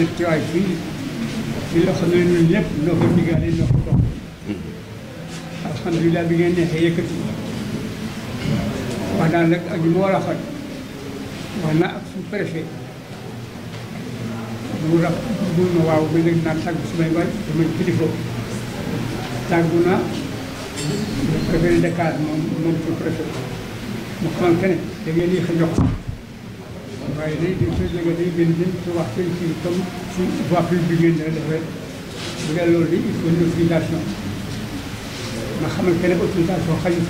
seen teewaay fii ci loo xam ne ñun ñëpp noo ko diggaale noo ko dox alhamdulilah bi ngeen neexee yëkkati wax naa nag ak li ma war a xool wax naa ak suñu préfet mu rab mu ma waaw ba léegi naa tàggu sumay waay damay kilifa tàggu naa le préfet de Dakar moom suñu préfet mu xamal que ne da ngeen yéex a jox waaye day day gën ci wax ci comme ci voie publique bi ngeen defee bu dee loolu di il faut une autorisation ma xamal que ne autorisation xajul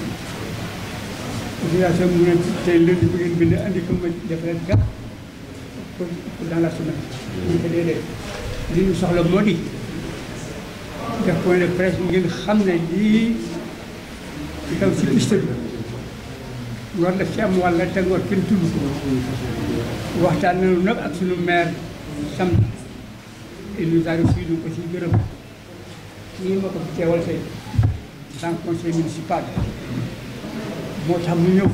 autorisation mu ne tey lundi bi ngeen bind andi ko ma def leen gàtt pour dans la semaine. ñu ko déedéet li ñu soxla moo di def point de presse ngeen xam ne lii ci kaw ci piste bi war def ci am wàll te ngoor kenn tudd ko waxtaan nañu nag ak suñu maire samedi et nous a reçu ñu ko ci gërëm ñii ma ko fi teewal tey dans conseil municipal moo tax mu ñëw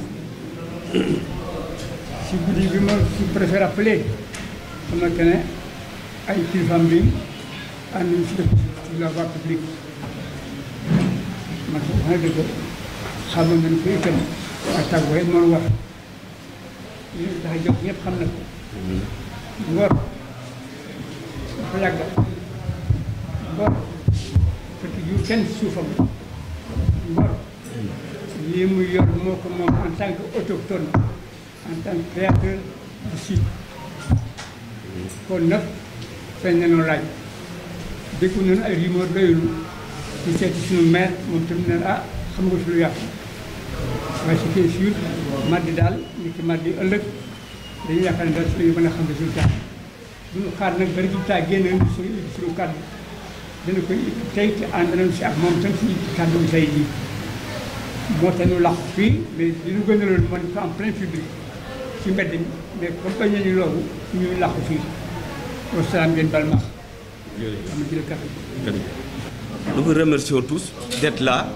si guddi bi ma su préfet rappelé xam na que ne ay kilifaam bi ànd nañu si def ci la voie publique man wax na dëgg xamoon nañu ko itam ak tàggu rek moo wax li tax a jóg ñëpp xam na ko Ngor dafa yàgg Ngor fekk yu kenn suufam Ngor lii muy yor moo ko moom en tant que autochtone en tant que créateur du site kon nag feeñ nañoo laaj déggu nañu ay rumeur doyul ci seeti suñu maire moom tamit ne ah xam nga fi lu yàqu waaye ce qui est sûr mardi daal nit ki mardi ëllëg dañuy yaakaar ne daal si lañu mën a xam résultat duñu xaar nag ba résultat génn suñu kàddu dana koy tey te ànd nañu si ak moom tam si kàddu bi tey jii moo tax ñu làqu fii mais li ñu gën a loolu man ko en plein public ci mbedd mi mais comme bañ nañu loolu ñuy làqu fii wasalaam ngeen bal max am jël café. Nous vous remercions tous d'être là.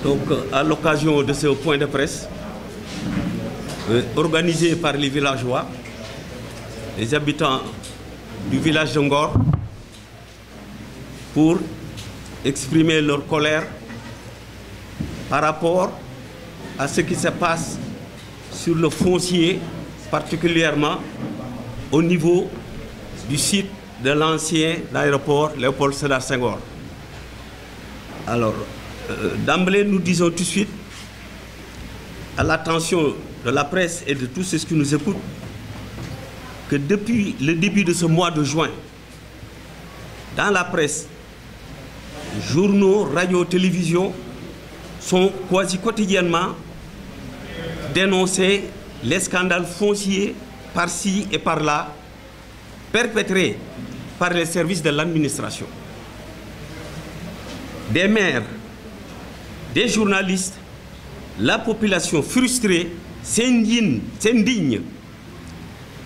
Donc, à l'occasion de ce point de presse organisé par les villageois, les habitants du village de Ngor, pour exprimer leur colère par rapport à ce qui se passe sur le foncier, particulièrement au niveau du site de l'ancien aéroport Léopold Sédar Senghor. Alors, d'emblée, nous disons tout de suite, à l'attention de la presse et de tous ceux qui nous écoutent, que depuis le début de ce mois de juin, dans la presse, journaux, radios, télévisions sont quasi quotidiennement dénoncés les scandales fonciers par-ci et par-là, perpétrés par les services de l'administration. Des maires, des journalistes, la population frustrée s'indigne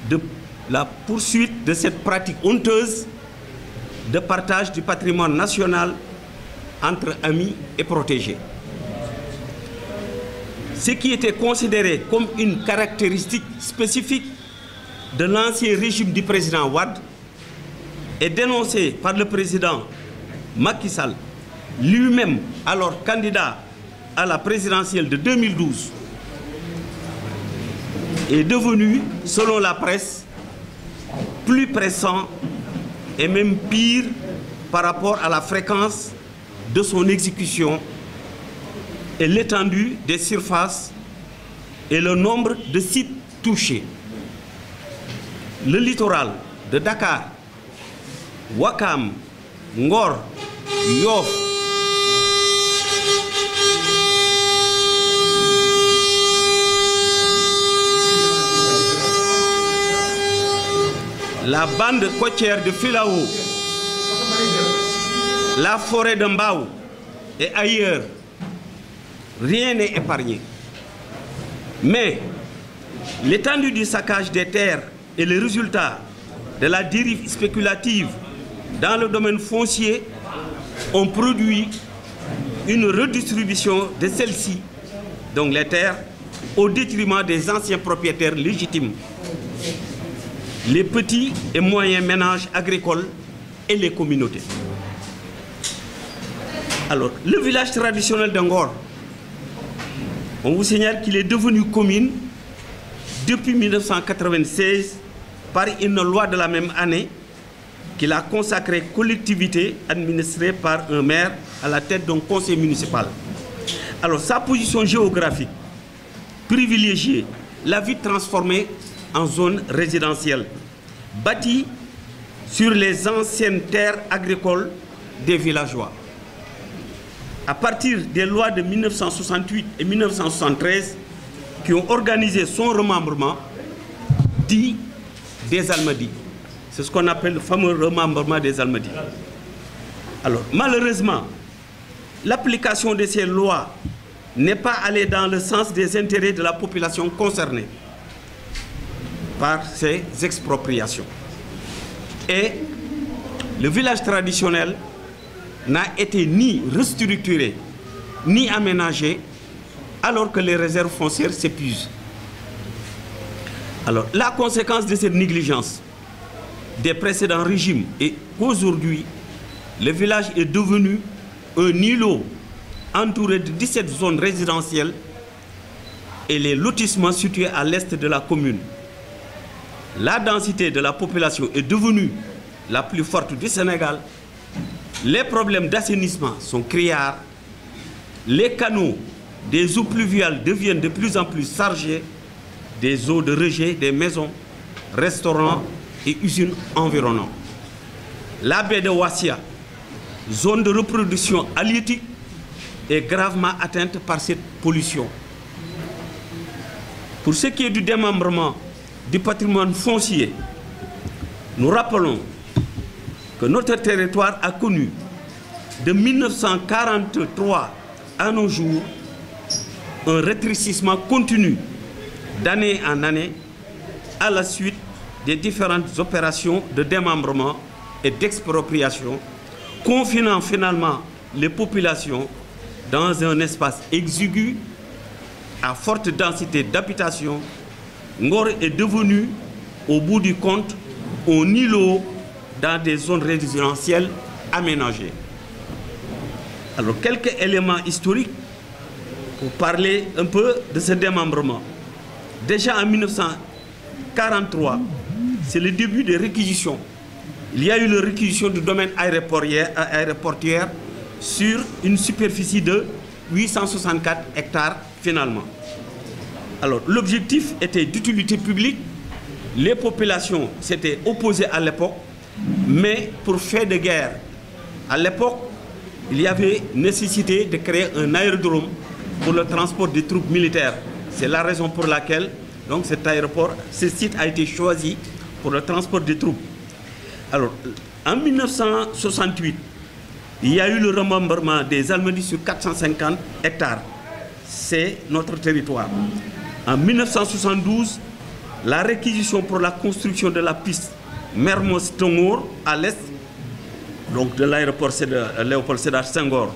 de la poursuite de cette pratique honteuse de partage du patrimoine national entre amis et protégés. Ce qui était considéré comme une caractéristique spécifique de l'ancien régime du président Wade est dénoncé par le président Macky Sall, lui-même alors candidat à la présidentielle de 2012, est devenu, selon la presse, plus pressant et même pire par rapport à la fréquence de son exécution et l'étendue des surfaces et le nombre de sites touchés. Le littoral de Dakar, Ouakam, Ngor, Yoff, la bande côtière de Filao, la forêt de Mbao et ailleurs, rien n'est épargné. Mais l'étendue du saccage des terres et le résultat de la dérive spéculative dans le domaine foncier ont produit une redistribution de celles-ci, donc les terres, au détriment des anciens propriétaires légitimes. les petits et moyens ménages agricoles et les communautés. Alors, le village traditionnel d'Angor, on vous signale qu'il est devenu commune depuis 1996 par une loi de la même année qu'il a consacré collectivité administrée par un maire à la tête d'un conseil municipal. Alors, sa position géographique privilégiée l'a vite transformée en zone résidentielle, bâtie sur les anciennes terres agricoles des villageois. À partir des lois de 1968 et 1973 qui ont organisé son remembrement, dit des Almadies. C'est ce qu'on appelle le fameux remembrement des Almadies. Alors, malheureusement, l'application de ces lois n'est pas allée dans le sens des intérêts de la population concernée par ces expropriations. Et le village traditionnel n'a été ni restructuré, ni aménagé, alors que les réserves foncières s'épuisent. Alors, la conséquence de cette négligence des précédents régimes est qu'aujourd'hui, le village est devenu un îlot entouré de 17 zones résidentielles et les lotissements situés à l'est de la commune. La densité de la population est devenue la plus forte du Sénégal. Les problèmes d'assainissement sont criards. Les canaux des eaux pluviales deviennent de plus en plus chargés des eaux de rejet des maisons, restaurants et usines environnantes. La baie de Ouassia, zone de reproduction halieutique, est gravement atteinte par cette pollution. Pour ce qui est du démembrement du patrimoine foncier, nous rappelons que notre territoire a connu de 1943 à nos jours un rétrécissement continu d'année en année à la suite des différentes opérations de démembrement et d'expropriation, confinant finalement les populations dans un espace exigu à forte densité d'habitation. Ngor est devenu, au bout du compte, un îlot dans des zones résidentielles aménagées. Alors, quelques éléments historiques pour parler un peu de ce démembrement. Déjà en 1943, c'est le début des réquisitions. Il y a eu la réquisition du domaine aéroportuaire sur une superficie de 864 hectares finalement. Alors, l'objectif était d'utilité publique. Les populations s'étaient opposées à l'époque, mais pour fait de guerre. À l'époque, il y avait nécessité de créer un aérodrome pour le transport des troupes militaires. C'est la raison pour laquelle donc, ce site a été choisi pour le transport des troupes. Alors, en 1968, il y a eu le remembrement des Almadies sur 450 hectares. C'est notre territoire. En 1972, la réquisition pour la construction de la piste Mermoz-Tongour à l'est, donc de l'aéroport Léopold Sédar Senghor,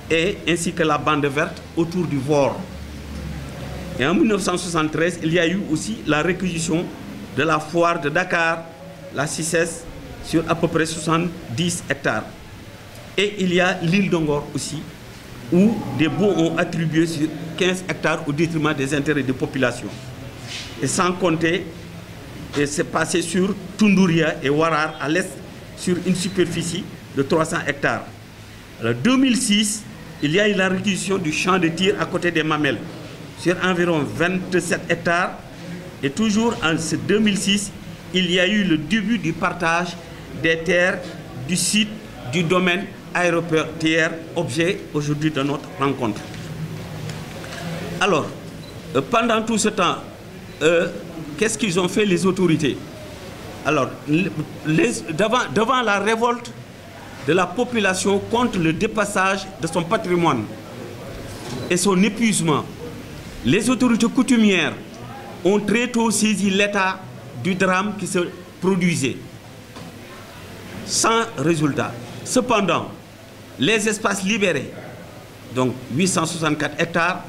et ainsi que la bande verte autour du Vor. Et en 1973, il y a eu aussi la réquisition de la foire de Dakar, la CICES, sur à peu près 70 hectares. Et il y a l'île d'Angor aussi, où des baux ont attribué sur 15 hectares au détriment des intérêts des populations. Et sans compter, c'est passé sur Tundouria et Warar à l'est sur une superficie de 300 hectares. En 2006, il y a eu la réquisition du champ de tir à côté des Mamelles sur environ 27 hectares. Et toujours en 2006, il y a eu le début du partage des terres du site du domaine aéroportuaire, objet aujourd'hui de notre rencontre. Alors, pendant tout ce temps, qu'est-ce qu'ils ont fait les autorités? Alors, devant la révolte de la population contre le dépassage de son patrimoine et son épuisement, les autorités coutumières ont très tôt saisi l'état du drame qui se produisait, sans résultat. Cependant, les espaces libérés, donc 864 hectares,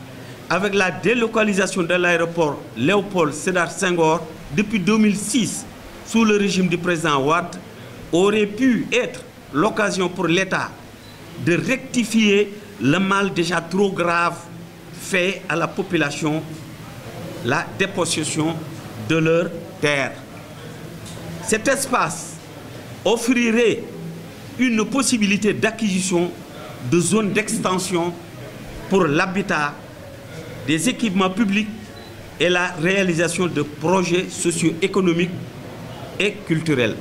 avec la délocalisation de l'aéroport Léopold Sédar Senghor depuis 2006, sous le régime du président Wade aurait pu être l'occasion pour l'État de rectifier le mal déjà trop grave fait à la population, la dépossession de leurs terres. Cet espace offrirait une possibilité d'acquisition de zones d'extension pour l'habitat, des équipements publics et la réalisation de projets socio-économiques et culturels.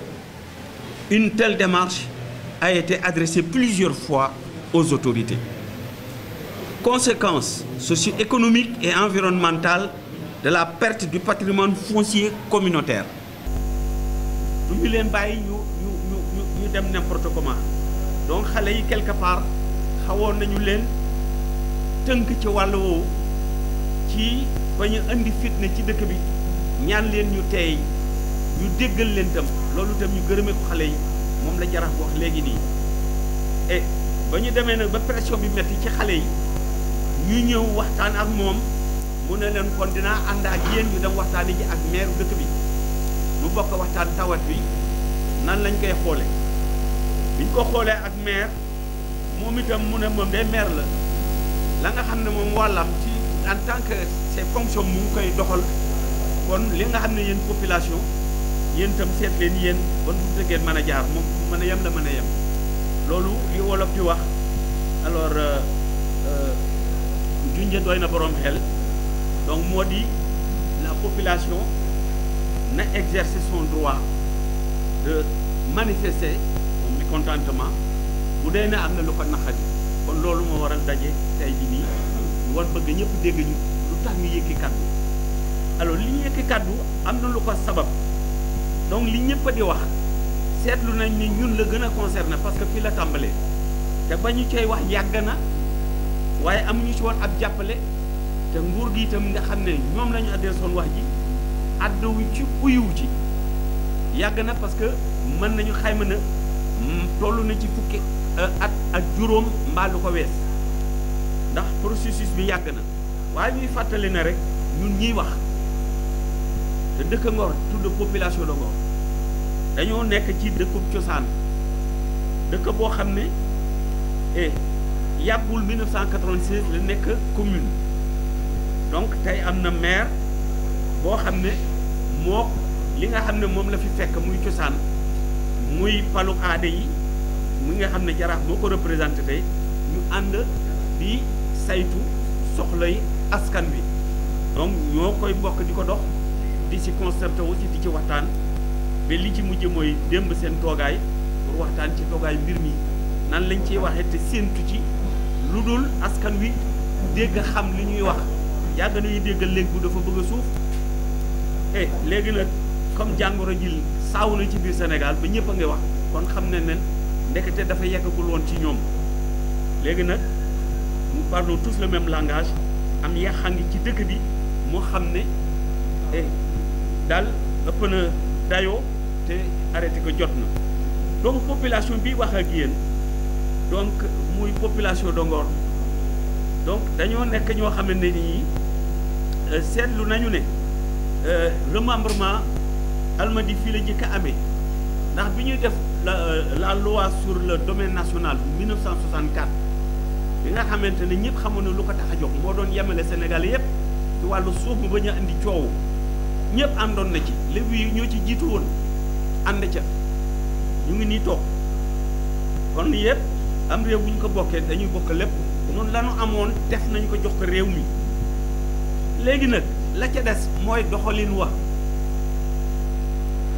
Une telle démarche a été adressée plusieurs fois aux autorités. Conséquences socio-économiques et environnementales de la perte du patrimoine foncier communautaire. Du ñu leen bàyyi ñu dem n'importe comment. Donc xale yi quelque part xawoon nañu leen tënk ci wàll woowu ci ba ñu indi fitna ci dëkk bi ñaan leen ñu teey ñu déggal leen tam loolu tam ñu gërëmee ko xale yi moom la jaraaf wax léegi nii. Et ba ñu demee nag ba pression bi metti ci xale yi ñu ñëw waxtaan ak moom mu ne leen kon dinaa ànd ak yéen ñu dem waxtaani ji ak maire dëkk bi ñu bokk waxtaan tawat bi nan lañ koy xoole biñ ko xoolee ak maire moom itam mu ne moom de maire la nga xam ne moom wàllam ci en tant que ses fonctions mu ngi koy doxal kon li nga xam ne yéen population yéen itam seet leen yéen ban bu dëggeen mën a jaar moom mën a yem la mën a yem loolu li wolof di wax alors junje doy na borom xel donc moo di la population na exercer son droit de manifester son mécontentement bu dee ne am na lu ko naqari kon loolu moo waral daje tey bi nii ñu war bëgg ñëpp dégg ñu lu tax ñu yëkki kaddu alors li ñu yëkki kaddu am na lu ko sabab donc li ñëpp di wax seetlu nañ ni ñun la gën a concerné parce que fii la tàmbalee te ba ñu cay wax yàgg na waaye amuñu ci woon ab jàppale te nguur gi itam nga xam ne ñoom la ñu adressé wax ji àdduwu ci uyuwu ci yàgg na parce que mën nañu xayma na toll na ci fukki at ak juróom mbaa lu ko wees ndax processus bi yàgg na waaye ñuy fàttali na rek ñun ñiy wax te dëkk Ngor tudd population de Ngor dañoo nekk ci dëkkub cosaan dëkk boo xam ne yàggul 1996 la nekk commune donc tey am na maire boo xam ne moo li nga xam ne moom la fi fekk muy cosaan muy palu aada yi mu nga xam ne jaraaf moo ko représenté tey ñu ànd di saytu soxlay askan wi donc ñoo koy bokk di ko dox di ci concerté aussi di ci waxtaan ba li ci mujj mooy démb seen toogaay pour waxtaan ci toogaay mbir mi nan lañ ciy waxee te séentu ci lu dul askan wi dégg xam li ñuy wax yàgg nañuy dégg léegi bu dafa bëgg a suuf léegi nag comme jàngoro ji saaw na ci biir Sénégal ba ñëpp a ngi wax kon xam ne nen ndekete dafa yeggagul woon ci ñoom léegi nag nous parlons tous le même langage am yàqa ngi ci dëkk bi moo xam ne daal ëpp na dayoo te arrêté ko jot na donc population bi wax ak yéen donc muy population de Ngor donc dañoo nekk ñoo xam ne nii seetlu nañu ne remembrement Almadies fii la jëkk a amee ndax bi ñuy def la loi sur le domaine national 1964 bi nga xamante ne ñëpp xamoon na lu ko tax a jox moo doon yemale Sénégal yëpp ci wàllu suuf mu bañ a indi coow ñëpp àndoon na ci lébu yi ñoo ci jiitu woon ànd ca ñu ngi nii toog kon yëpp am réew bu ñu ko bokkee dañuy bokk lépp noonu la ñu amoon def nañu ko jox ko réew mi léegi nag la ca des mooy doxalin wa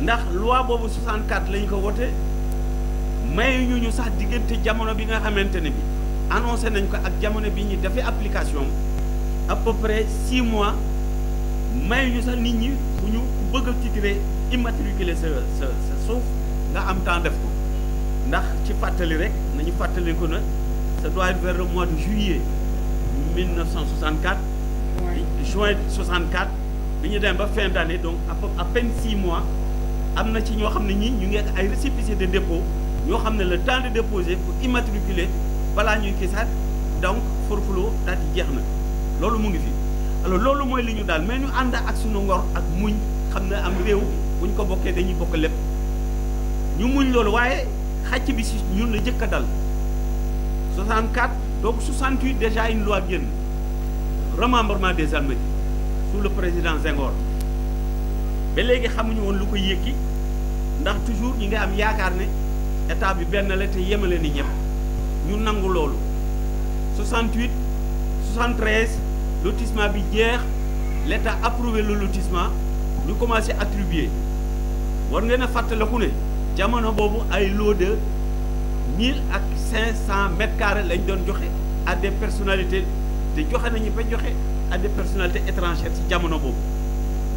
ndax loi boobu 64 lañu ko wote may ñu sax diggante jamono bi nga xamante ne bi annoncé nañ ko ak jamono bi ñu defee application à peu près 6 mois may ñu sax nit ñi bu ñu bëgg a titré immatriculé sa suuf nga am temps def ko ndax ci fàttali rek nañu fàttali ko na ça doit être vers le mois de juillet 1964 juin 64 bi ñu dem ba fin d'année donc à peine 6 mois am na ci ñoo xam ne ñii ñu ngi ay récépissé de dépôt ñoo xam ne le temps de déposer pour immatriculer balaa ñuy gisaat donc forfuloo daal di jeex na loolu mu ngi fi alors loolu mooy li ñu daal mais ñu ànd ak sunu ngor ak muñ xam ne am réew bu ñu ko bokkee dañuy bokk lépp ñu muñ loolu waaye xàcc bi si ñun la jëkk a dal 64 donc 68 déjà une loi génn remembrement des Almadies sous le président Senghor ba léegi xamuñu woon lu ko yëkki ndax toujours ñi nga am yaakaar ne état bi benn la te yemale ni ñëpp ñu nangu loolu 68 73 lotissement bi jeex l'état approuvé le lotissement ñu commencé attribuer war ngeen a fàttaliku ne jamono boobu ay lot de 1500 mètres carrés lañ doon joxe à des personnalités te joxe nañu ba joxe à des personnalités étrangères ci jamono boobu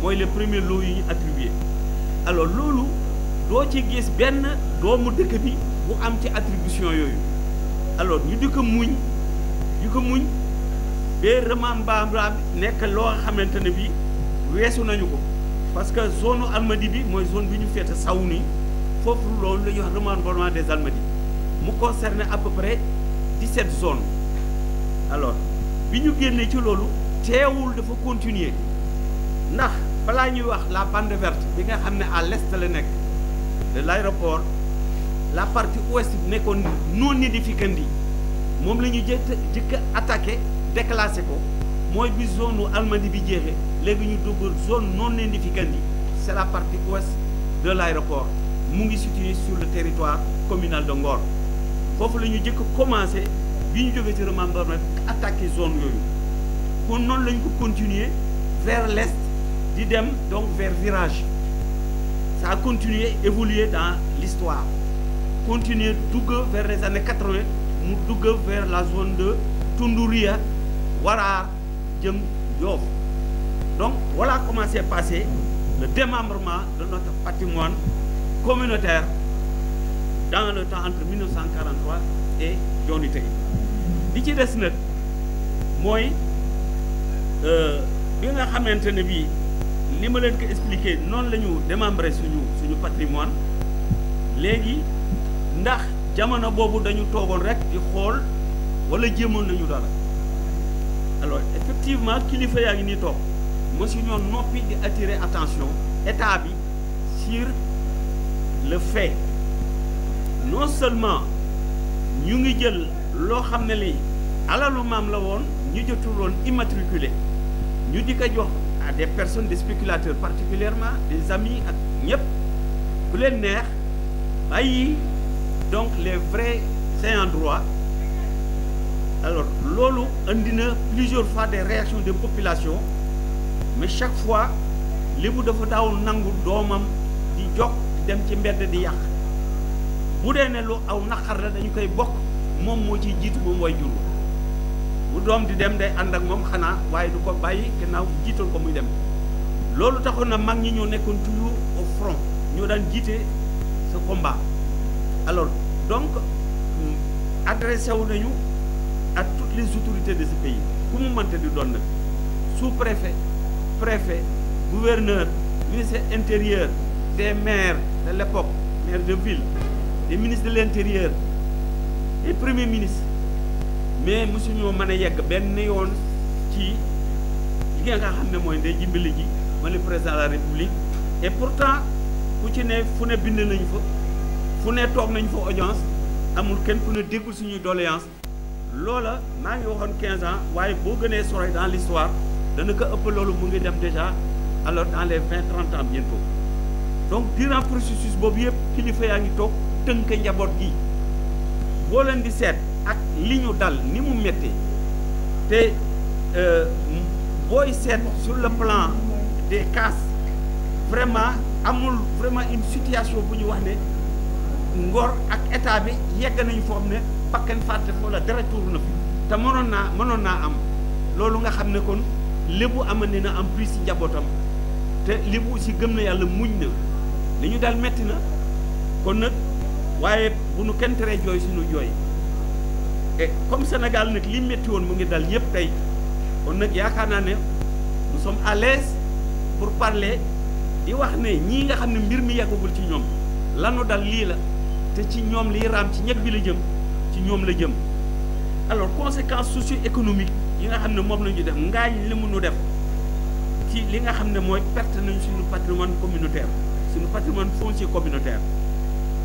mooy les premiers lots yu ñu attribué alors loolu doo ci gis benn doomu dëkk bi bu am ci attribution yooyu alors ñu di ko muñ ba remembrement bi nekk loo xamante ne bi weesu nañu ko parce que zone Almadies bi mooy zone bi ñu féete saw ni foofu loolu la ñuy wax remembrement des Almadies mu concerne à peu près 17 zones alors bi ñu génnee ci loolu teewul dafa continuer ndax balaa ñuy wax la bande verte bi nga xam ne à l'est la nekk de l'aéroport la partie ouest bi nekkoon non aedificandi moom la ñu jëkk attaqué déclassé ko mooy bi zone u Almadies bi jeexee léegi ñu dugg zone non aedificandi c'est la partie ouest de l'aéroport mu ngi situé sur le territoire communal de Ngor foofu la ñu jëkk commencé bi ñu jógee ci remembrement attaqué zone yooyu kon noonu la ñu ko continuer vers l'est di dem donc vers Virage ça a continué évoluer dans l'histoire continuer dugg vers les années 80 mu dugg vers la zone de Toundouria Waraar jëm Yoff donc voilà comment s'est passé le démembrement de notre patrimoine communautaire dans le temps entre 1943 et jooni tey li ci des nag mooy bi nga xamante ne bii li ma leen ko expliqué noonu la ñu démembré suñu patrimoine léegi ndax jamono boobu dañu toogoon rek di xool wala jéemoon nañu dara alors effectivement kilifa yaa ngi nii toog mosu ñoo noppi di attirer attention état bi sur le fait non seulement ñu ngi jël loo xam ne li alalu maam la woon ñu jotul woon immatriculé ñu di ko jox à des personnes des spéculateurs particulièrement des amis ak ñëpp ku leen neex bàyyi donc les vrais ayants droit alors loolu indi na plusieurs fois des réactions des populations mais chaque fois lébu dafa daawul nangu doomam di jog dem ci mbedd di yàq bu dee ne lu aw naqar la dañu koy bokk moom moo ciy jiitu moom way jur bu doom di dem day ànd ak moom xanaa waaye du ko bàyyi gannaaw jiital ko muy dem loolu taxoon na mag ñi ñoo nekkoon toujours au front ñoo daan jiite ce combat alors donc adressé wu nañu à toutes les autorités de ce pays ku mu mënte di doon nag sous-préfet préfet gouverneur ministre intérieur des maires de l'époque maire de ville des ministres de l'intérieur et premier ministre mais mosuñoo mën a yegg benn yoon ci li nga xam ne mooy ndey jimbali ji ma le président de la république et pourtant ku ci ne fu ne bind nañu fa fu ne toog nañu fa audience amul kenn ku ne déggul suñuy doléance loola maa ngi waxoon 15 ans waaye boo gënee sore dans l'histoire dana ko ëpp loolu mu ngi dem déjà alors dans les 20-30 ans bientôt donc durant processus boobu yëpp kilifa yaa ngi toog tënk njaboot gi boo leen di seet ak li ñu dal ni mu méttee te booy seet sur le plan des cas vraiment amul vraiment une situation bu ñu wax ne Ngor ak état bi yegg nañu foo xam ne bakkan fàtte foo la dara tuur na fi te mënoon naa am loolu nga xam ne kon lébu amandi na en plus ci njabootam te lébu aussi gëm na yàlla muñ na li ñu daal metti na kon nag waaye bu nu kenn teree jooy suñu jooy et comme Sénégal nag li métti woon mu ngi dal yëpp tey kon nag yaakaar naa ne nous sommes à l'aise pour parler di wax ne ñii nga xam ne mbir mi yeggagul ci ñoom lanu dal lii la te ci ñoom liy raam ci ñeg bi la jëm ci ñoom la jëm alors conséquences socio-économiques yi nga xam ne moom la ñu def ngaañ li mu nu def ci li nga xam ne mooy perte nañ suñu patrimoine communautaire suñu patrimoine foncier communautaire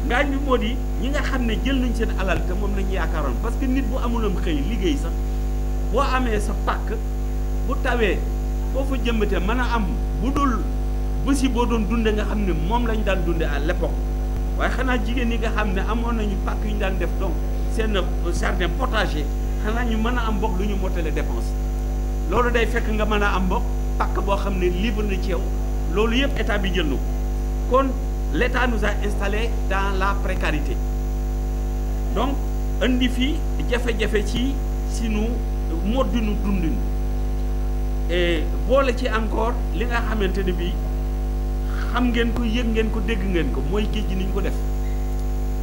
ngaañ bi moo di ñi nga xam ne jël nañ seen alal te moom lañu yaakaaroon parce que nit bu amulam xëy liggéey sax boo amee sa pàkk bu tawee boo fa jëmbatee mën a am bu dul bési boo doon dunde nga xam ne moom lañu daan dunde à l'époque waaye xanaa jigéen ñi nga xam ne amoon nañu pàkk yu ñu daan def donc seen jardin potager xanaa ñu mën a am bokk lu ñu motale dépense loolu day fekk nga mën a am bokk pàkk boo xam ne libre na ci yow loolu yëpp état bi jël na ko kon l'état nous a installés dans la précarité donc indi fi jafe-jafe ci sunu moddinu dundin et boole ci encore li nga xamante ne bii xam ngeen ko yëg ngeen ko dégg ngeen ko mooy géej gi ni ñu ko def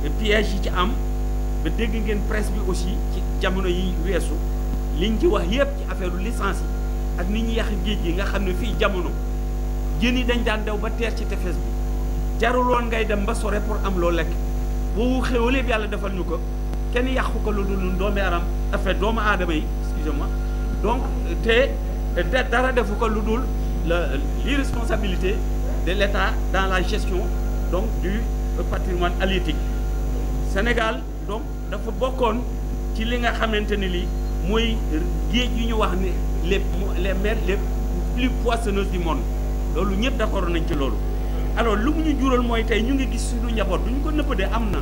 et piège yi ci am ba dégg ngeen presse bi aussi ci jamono yi weesu liñ ci wax yëpp ci affaire licence yi ak ni ñu yàq géej gi nga xam ne fii jamono jën yi dañ daan daw ba teer ci tefes bi jarul woon ngay dem ba sore pour am loo lekk boobu xéwalee bi yàlla defal ñu ko kenn yàqu ko lu dul doomu aadama affaire doomu aadama yi excusez-moi donc te dara defu ko lu dul l'irresponsabilité de l'État dans la gestion donc du patrimoine halieutique Sénégal donc dafa bokkoon ci li nga xamante ne lii mooy géej yu ñu wax ne les mers les plus poissonneuses du monde loolu ñëpp d'accord nañ ci loolu alors lu mu ñu jural mooy tey ñu ngi gis suñu njaboot duñu ko nëbb de am na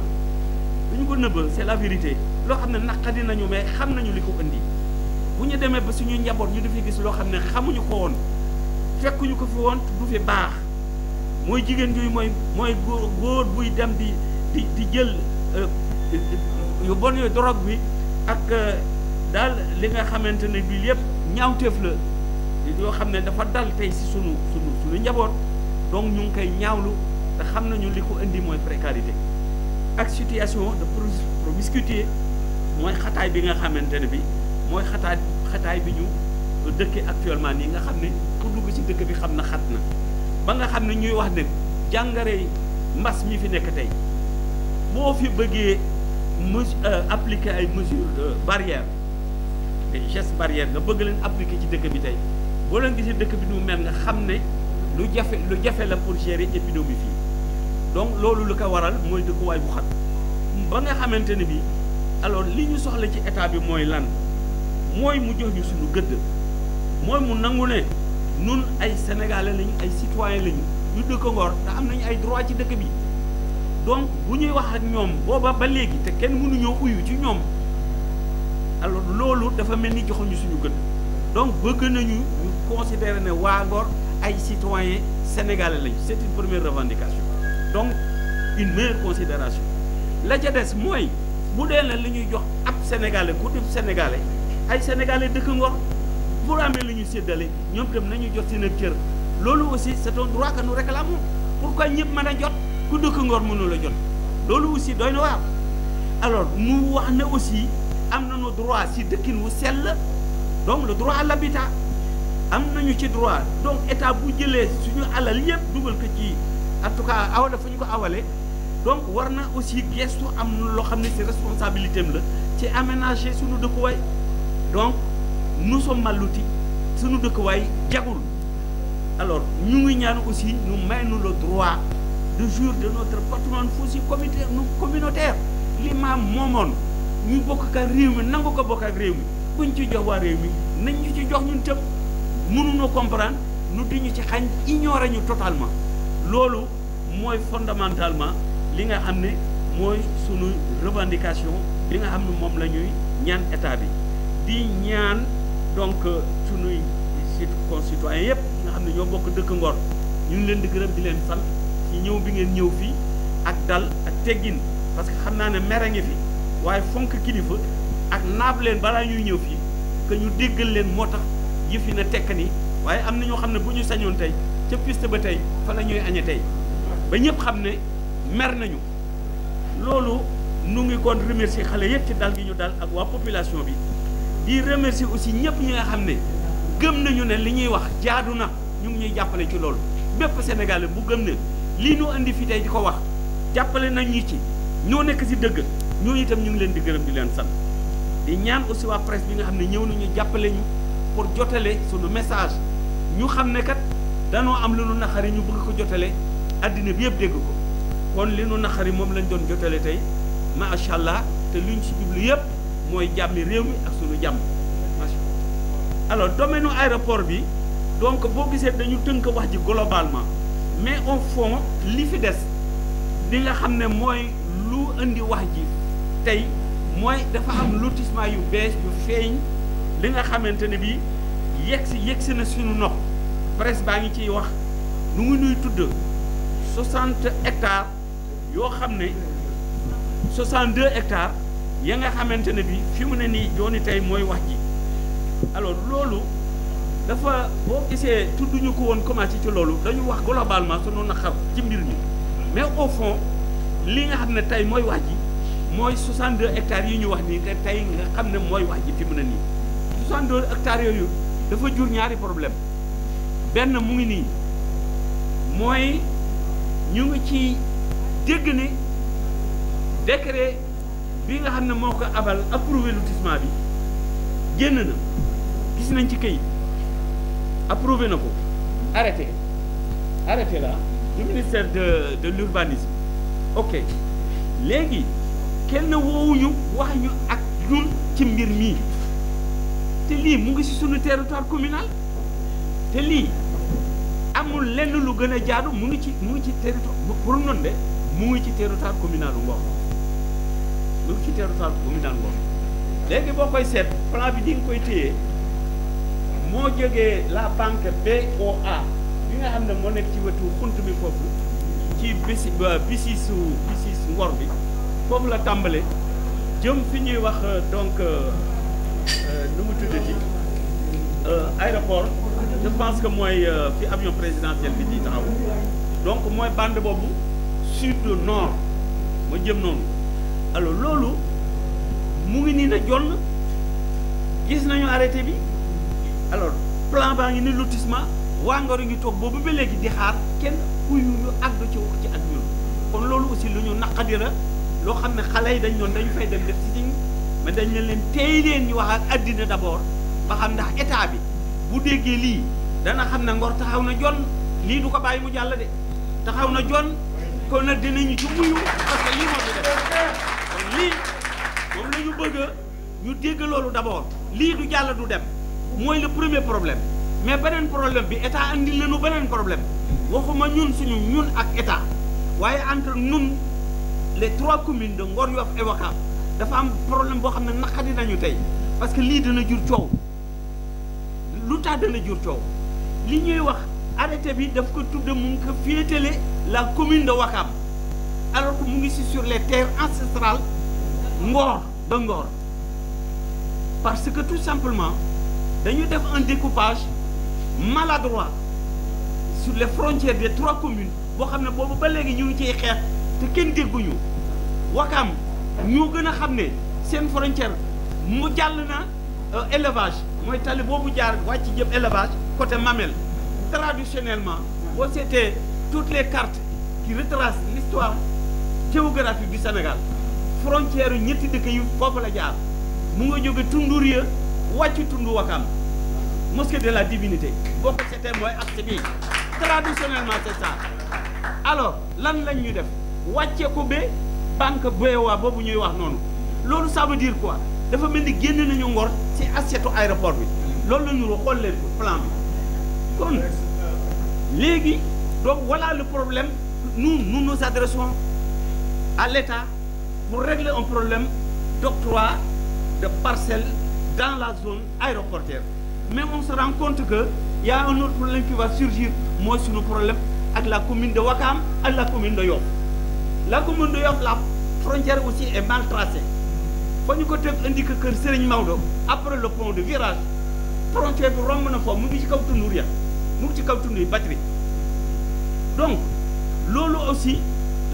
duñu ko nëbb c'est la vérité loo xam ne naqadi nañu mais xam nañu li ko indi bu ñu demee ba suñu njaboot ñu dafay gis loo xam ne xamuñu ko woon fekkuñu ko fi woon du fi baax mooy jigéen yooyu mooy góor buy dem di jël yu bon yooyu drogue bi ak daal li nga xamante ne bii yëpp ñaawteef la yoo xam ne dafa dal tey si suñu njaboot donc ñu ngi koy ñaawlu te xam nañu li ko indi mooy précarité ak situation de promiscuité mooy xataay bi nga xamante ne bi mooy xataay bi ñu dëkke actuellement nii nga xam ne ku dugg ci dëkk bi xam na xat na ba nga xam ne ñuy wax ne jàngare mbas mi fi nekk tey boo fi bëggee appliquer ay mesures barrières des gestes barrières nga bëgg leen appliquer ci dëkk bi tey boo leen gisee dëkk bi nu mel nga xam ne lu jafe la pour gérer épidémie fii donc loolu lu ko waral mooy dëkkuwaay bu xat ba nga xamante ne bi alors li ñu soxla ci état bi mooy lan mooy mu jox ñu suñu gëdd mooy mu nangu ne nun ay sénégalais lañu ay citoyens lañu ñu dëkk Ngor te am nañu ay droit ci dëkk bi donc bu ñuy wax ak ñoom booba ba léegi te kenn mënuñoo uyu ci ñoom alors loolu dafa mel ni joxuñu suñu gëdd donc bëgg nañu ñu considérer ne waa Ngor ay citoyens sénégalais lañu c'est une première revendication donc une meilleure considération la ca des mooy bu dee la li ñuy jox ab sénégalais ku def sénégalais ay sénégalais dëkk Ngor bu amee lu ñu séddale ñoom itam nañu jot seen cër loolu aussi c'est un droit que nous réclamons pourquoi ñëpp mën a jot ku dëkk Ngor mënu la jot loolu aussi doy na waar alors mu wax ne aussi am nañu droit si dëkkin wu sell donc le droit à l'habitat am nañu ci droit donc état bu jëlee suñu alal yëpp dugal ko ci en tout cas awale fu ñu ko awale donc war na aussi gestu am na loo xam ne ci responsabilité am la ci aménager suñu dëkkuwaay donc nous sommes mal lotis suñu dëkkuwaay jagul alors ñu ngi ñaan aussi ñu may nu le droit de jouir de notre patrimoine foncier communautaire li maam moomoon ñu bokk ak réew mi nangu ko bokk ak réew mi buñ ci jox waa réew mi nañ ñu ci jox ñun tëb mënuñoo comprendre nu di ñu ci xañ ignorer ñu totalement loolu mooy fondamentalement li nga xam ne mooy sunu revendication li nga xam ne moom la ñuy ñaan état bi di ñaan donc sunuy concitoyens yëpp nga xam ne ñoo bokk dëkk Ngor ñu ngi leen di gërëm di leen sant ci ñëw bi ngeen ñëw fii ak dal ak teggin parce que xam naa ne mere ngi fi waaye fonk kilifa ak naab leen balaa ñuy ñëw fii que ñu déggal leen moo tax yëf yi na tekk ni waaye am na ñoo xam ne bu ñu sañoon tey ca piste ba tey fa la ñuy añe tey ba ñëpp xam ne mer nañu loolu nu ngi kon remercier xale yëpp ci dal gi ñu dal ak waa population bi di remercier aussi ñëpp ñi nga xam ne gëm nañu ne li ñuy wax jaadu na ñu ngi ñuy jàppale ci loolu bépp Sénégalais bu gëm ne lii nu indi fi tey di ko wax jàppale nañ ñu ci ñoo nekk ci dëgg ñoo itam ñu ngi leen di gërëm di leen sant di ñaan aussi waa presse bi nga xam ne ñëw nañu jàppale ñu pour jotale suñu message ñu xam ne kat danoo am lu nu naqari ñu bëgg ko jotale addina bi yëpp dégg ko kon li nu naqari moom lañ doon jotale tey macha allah te luñ si jublu yëpp mooy jàmmi réew mi ak sunu jàmm macha allah. alors domaine aéroport bi donc boo gisee dañu tënk wax ji globalement mais au fond li fi des li nga xam ne mooy lu indi wax ji tey mooy dafa am lotissement yu bees yu feeñ li nga xamante ne bii yegsi na suñu nopp presse baa ngi ciy wax nu ngi nuy tudd 60 hectares yoo xam ne 62 hectares ya nga xamante ne bii fi mu ne nii jooni tey mooy wax ji alors loolu dafa boo gisee tudduñu ko woon commencé ci loolu dañu wax globalement sunu naqar ci mbir mi mais au fond li nga xam ne tey mooy wax ji mooy 62 hectares yi ñu wax nii te tey nga xam ne mooy wax ji fi mu ne nii 62 hectares yooyu dafa jur ñaari problème benn mu ngi nii mooy ñu ngi ci dégg ne décret bi nga xam ne moo ko abal approuvé lotissement bi génn na gis nañ ci këyit approuvé na ko arrêté la du ministère de l'urbanisme ok léegi kenn woowuñu wax ñu ak ñun ci mbir mii te lii mu ngi ci sunu territoire communal te lii amul lenn lu gën a jaadu mu ngi ci territoire pour noonu de mu ngi ci territoire communal Ngor mu ngi ci territoire communal Ngor léegi boo koy seet plan bi di nga koy téye moo jógee la banque BOA bi nga xam ne moo nekk ci wetu xunt bi foofu ci bisisu Ngor bi foofu la tàmbale jëm fi ñuy wax donc nu mu tuddati aéroport je pense que mooy fi avion présidentiel bi di taxaw donc mooy bande boobu sud nord ma jëm noonu alors loolu mu ngi nii na jonn gis nañu arrêté bi alors plan baa ngi ni lotissement waa Ngor ngi toog boobu ba léegi di xaar kenn kuy ñu àgg ci wax ci ak ñun kon loolu aussi lu ñu naqadira loo xam ne xale yi dañ doon dañu fay dem def ci mais dañ leen tey leen ñu wax ak addina d'abord ba xam ndax état bi bu déggee lii dana xam ne Ngor taxaw na jon lii du ko bàyyi mu jàll de taxaw na jon kon nag dinañu ci muyu parce que lii moo fi def kon lii moom la ñu bëgg ñu dégg loolu d'abord lii du jàll du dem mooy le premier problème mais beneen problème bi état andil nañu beneen problème waxuma ñun suñu ñun ak état waaye entre ñun les 3 communes de Ngor Yoff et Ouakam dafa am problème boo xam ne naqadi nañu tey parce que lii dana jur coow lu tax dana jur coow li ñuy wax arrêté bi daf ko tudde mu ngi ko féetale la commune de Ouakam alors que mu ngi si sur les terres ancestrales Ngor de Ngor parce que tout simplement dañu def un découpage maladroit sur les frontières des 3 communes boo xam ne boobu ba léegi ñu ngi ciy xeex te kenn dégguñu Ouakam ñoo gën a xam ne seen frontière mu jàll na élevage mooy tali boobu jaar wàcc jëm élevage côté Mamel traditionnellement boo seetee toutes les cartes qui retracent l'histoire géographique du Sénégal frontière yu ñetti dëkk yu foofu la jaar mu nga jóge Tunduria wàcc tundu Ouakam mosquée de la divinité boo ko seetee mooy axe bi traditionnellement c'est ça alors lan lañ ñu def wàccee ko ba banque BOA boobu ñuy wax noonu loolu ça veut dire quoi dafa mel ni génn nañu Ngor ci assiette aéroport bi loolu la ñu xool leen ko plan bi kon léegi donc voilà le problème nous nous adressons à l'État pour régler un problème d'octroi de parcelles dans la zone aéroportuaire mais on se rend compte que y a un autre problème qui va surgir mooy suñu problème ak la commune de Ouakam ak la commune de Yoff la commune de Yoff la frontière aussi est mal tracée fa ñu ko teg indiqué kër Serigne Maodo après le pont de virage frontière bi romb na foofu mu ngi ci kaw tundur ya mu ngi ci kaw tundur yi batterie donc loolu aussi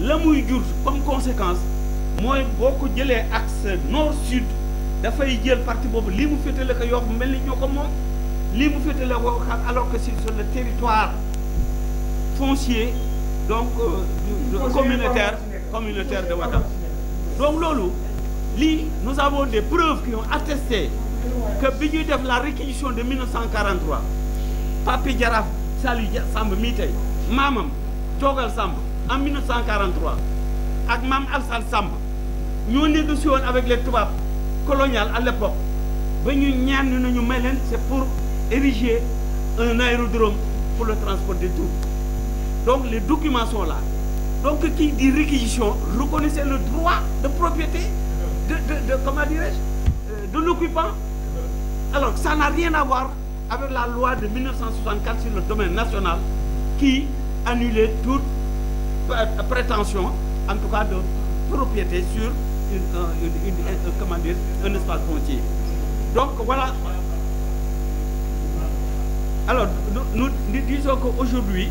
la muy jur comme conséquence mooy boo ko jëlee axe nord sud dafay jël partie boobu lii mu féetale ko Yoff mel ni ñoo ko moom lii mu féetale ko xam alors que c'est sur le territoire foncier donc communautaire de Ouakam donc loolu lii nous avons des preuves qui ont attesté que bi ñuy def la réquisition de 1943 Papi Jaraaf Saliou Samb mii tey maamam Diogal Samb en 1943 ak Mame Alassane Samb ñoo négocié woon avec les tubaab colonial à l'époque ba ñu ñaan ñu nañu may leen c'est pour ériger un aérodrome pour le transport des troupes. Donc les documents sont là. Donc qui dit réquisition reconnaissait le droit de propriété comment dirais-je, de l'occupant. Alors ça n'a rien à voir avec la loi de 1964 sur le domaine national qui annulait toute prétention, en tout cas de propriété sur comment dire, un espace foncier. Donc voilà. Alors nous disons qu'aujourd'hui,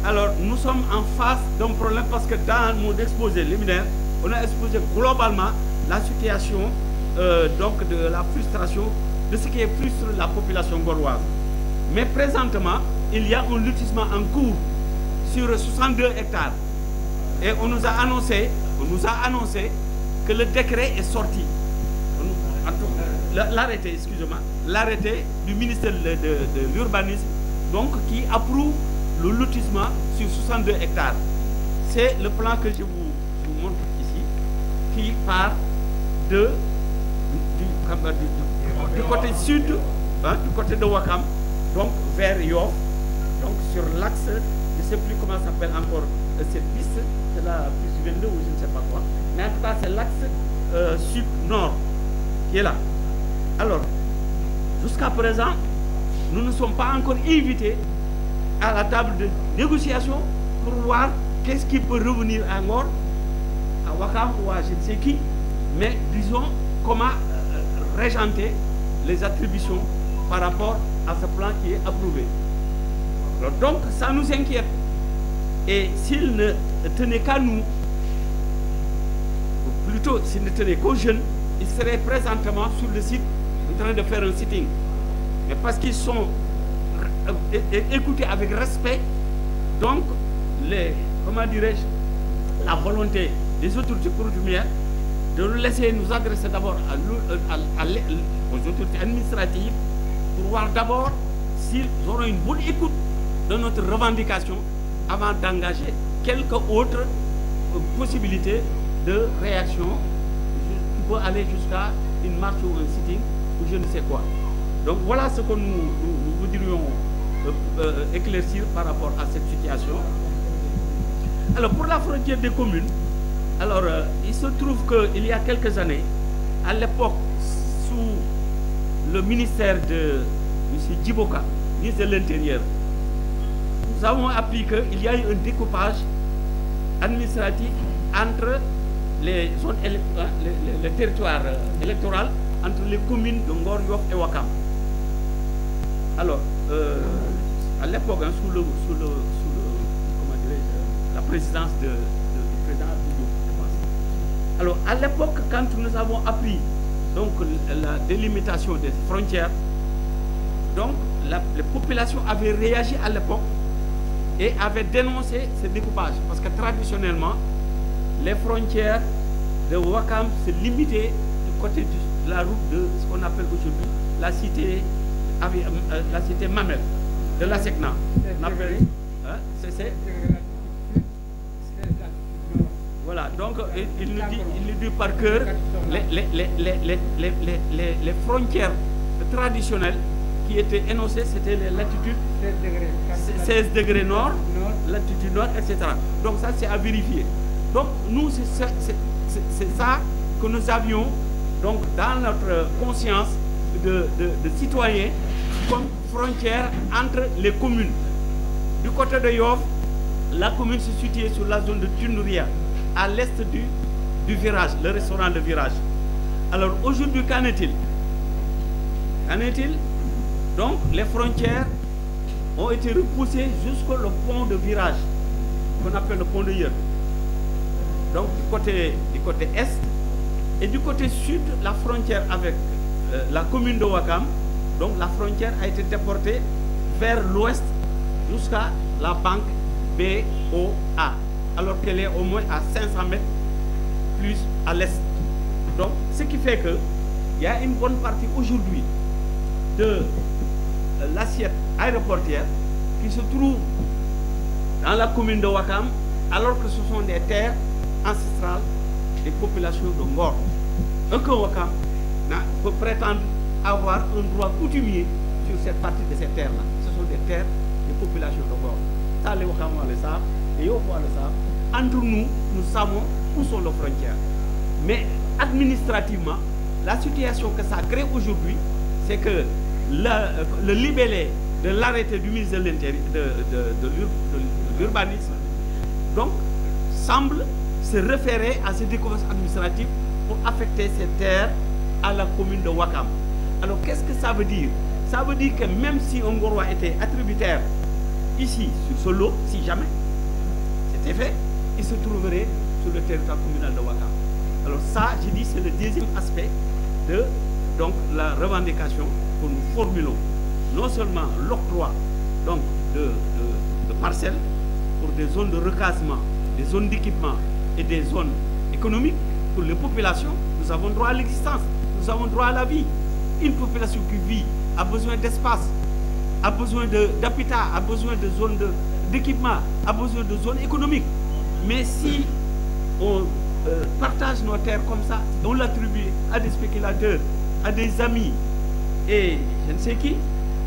alors nous sommes en face d'un problème parce que dans mon exposé liminaire, on a exposé globalement la situation donc de la frustration, de ce qui frustre la population ngoroise. Mais présentement, il y a un lotissement en cours sur 62 hectares. Et on nous a annoncé que le décret est sorti. L'arrêté, excusez-moi, l'arrêté du ministère de l'urbanisme, donc qui approuve le lotissement sur 62 hectares. C'est le plan que je vous montre ici, qui part du côté sud, du côté de Ouakam, donc vers Yoff, donc sur l'axe, je ne sais plus comment s'appelle encore cette piste, c'est la piste 22 ou je ne sais pas quoi, mais en tout cas c'est l'axe sud-nord qui est là. Alors, jusqu'à présent, nous ne sommes pas encore invités à la table de négociation pour voir qu'est-ce qui peut revenir à Ngor, à Ouakam ou à je ne sais qui, mais disons comment régenter les attributions par rapport à ce plan qui est approuvé. Alors, donc ça nous inquiète. Et s'il ne tenait qu'à nous, ou plutôt s'il ne tenait qu'aux jeunes, ils seraient présentement sur le site en train de faire un sitting. Mais parce qu'ils sont écoutés avec respect, donc comment dirais-je, la volonté des autorités coutumières de nous laisser nous adresser d'abord aux autorités administratives pour voir d'abord s'ils auront une bonne écoute de notre revendication avant d'engager quelque autre possibilité de réaction qui peut aller jusqu'à une marche ou un sitting ou je ne sais quoi. Donc voilà ce que nous voudrions éclaircir par rapport à cette situation. Alors pour la frontière des communes, alors il se trouve qu'il y a quelques années, à l'époque sous le ministère de M. Djiboka, ministre de l'Intérieur, nous avons appris qu'il y a eu un découpage administratif entre les zones, les territoires électoraux, entre les communes de Ngor, Yoff et Ouakam. Alors, à l'époque, sous comment dirais-je, la présidence du président Abdou Diouf, je pense. Alors, à l'époque, quand nous avons appris donc la délimitation des frontières, donc les populations avaient réagi à l'époque et avaient dénoncé ce découpage. Parce que traditionnellement, les frontières de Ouakam se limitaient du côté de la route de ce qu'on appelle aujourd'hui la cité Mamel, de la Secna. Voilà, donc il nous dit par cœur les frontières traditionnelles qui étaient énoncées, c'était les latitudes 16 degrés nord, latitude nord, etc. Donc ça c'est à vérifier. Donc nous c'est ça que nous avions donc dans notre conscience de citoyens comme frontière entre les communes. Du côté de Yoff, la commune se situait sur la zone de Tunouria, à l'est du virage, le restaurant de virage. Alors aujourd'hui, qu'en est-il? Qu'en est-il? Donc les frontières ont été repoussées jusqu'au pont de virage, qu'on appelle le pont de Yer. Donc du côté est, et du côté sud, la frontière avec la commune de Ouakam, donc la frontière a été déportée vers l'ouest jusqu'à la banque BOA, alors qu'elle est au moins à 500 mètres plus à l'est. Donc, ce qui fait qu'il y a une bonne partie aujourd'hui de l'assiette aéroportière qui se trouve dans la commune de Ouakam, alors que ce sont des terres ancestrales des populations de Ngor. Aucun Ouakam peut prétendre avoir un droit coutumier sur cette partie de ces terres-là. Ce sont des terres des populations de Ngor. Ça, les Ouakamois le savent, et eux le savent. Entre nous, nous savons où sont les frontières. Mais administrativement, la situation que ça crée aujourd'hui, c'est que le libellé de l'arrêté du ministre de l'Intérieur, de l'urbanisme, donc, semble se référer à ces découvertes administratives pour affecter ces terres à la commune de Ouakam. Alors, qu'est-ce que ça veut dire? Ça veut dire que même si un Ngorois était attributaire ici, sur ce lot, si jamais c'était fait, il se trouverait sur le territoire communal de Ouakam. Alors ça, je dis, c'est le deuxième aspect de donc, la revendication que nous formulons. Non seulement l'octroi de parcelles pour des zones de recasement, des zones d'équipement et des zones économiques pour les populations, nous avons droit à l'existence, nous avons droit à la vie. Une population qui vit a besoin d'espace, a besoin d'habitat, a besoin de zones d'équipement, a besoin de zones économiques. Mais si on partage nos terres comme ça, on l'attribue à des spéculateurs, à des amis et je ne sais qui,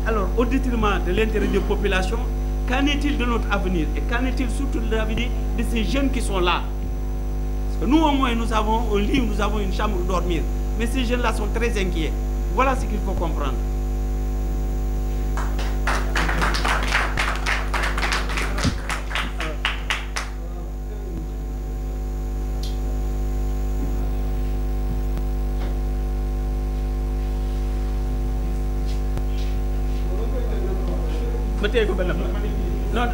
alors au détriment de l'intérêt des populations, qu'en est-il de notre avenir? Et qu'en est-il surtout de l'avenir de ces jeunes qui sont là? Parce que nous au moins nous avons un lit, nous avons une chambre où dormir. Mais ces jeunes-là sont très inquiets. Voilà ce qu'il faut comprendre. Non,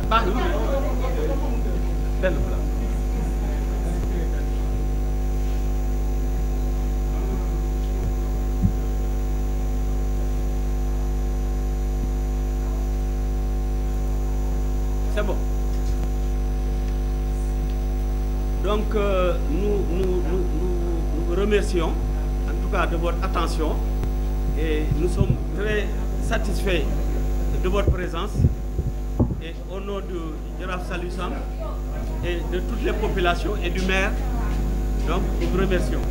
c'est bon. Donc, nous remercions, en tout cas, de votre attention et nous sommes très satisfaits de votre présence. Et au nom de Giraffe Salou Sam et de toutes les populations et du maire, donc nous vous remercions.